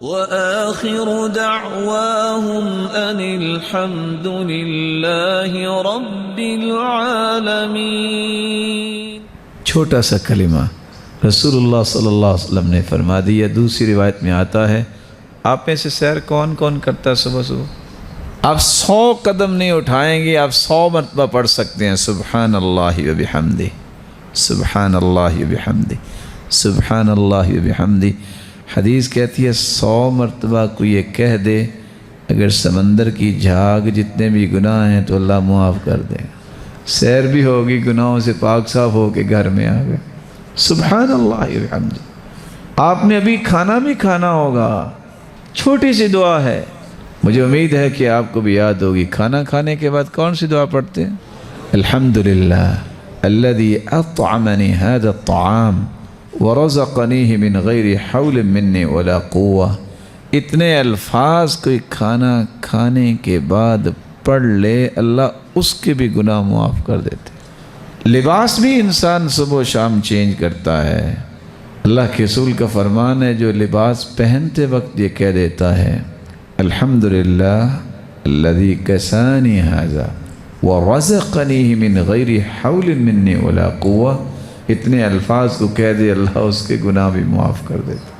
وآخر دعواهم أن الحمد لله رب العالمين۔ چھوٹا سا کلمہ رسول اللہ صلی اللہ علیہ وسلم نے فرما دیا۔ دوسری روایت میں آتا ہے، آپ میں سے سیر کون کون کرتا ہے صبح صبح؟ آپ 100 قدم نہیں اٹھائیں گے، آپ 100 مرتبہ پڑھ سکتے ہیں سبحان اللہ و بحمدہ، سبحان اللہ و بحمدہ، سبحان اللہ و بحمدہ۔ حدیث کہتی ہے 100 مرتبہ کو یہ کہہ دے، اگر سمندر کی جھاگ جتنے بھی گناہ ہیں تو اللہ معاف کر دے۔ سیر بھی ہوگی، گناہوں سے پاک صاف ہو کے گھر میں آ گئے۔ سبحان اللہ و بحمدہ۔ آپ نے ابھی کھانا بھی کھانا ہوگا، چھوٹی سی دعا ہے، مجھے امید ہے کہ آپ کو بھی یاد ہوگی۔ کھانا کھانے کے بعد کون سی دعا پڑھتے ہیں؟ الحمدللہ الذی اطعمنی هذا الطعام ورزقنیہ من غیر حول منی ولا قوہ۔ اتنے الفاظ کوئی کھانا کھانے کے بعد پڑھ لے، اللہ اس کے بھی گناہ معاف کر دیتے۔ لباس بھی انسان صبح و شام چینج کرتا ہے۔ اللہ کے رسول کا فرمان ہے، جو لباس پہنتے وقت یہ کہہ دیتا ہے الحمدللہ الذی کسانی ھذا ورزقنیہ من غیر حول منی ولا قوہ، اتنے الفاظ کو کہہ دے، اللہ اس کے گناہ بھی معاف کر دیتا۔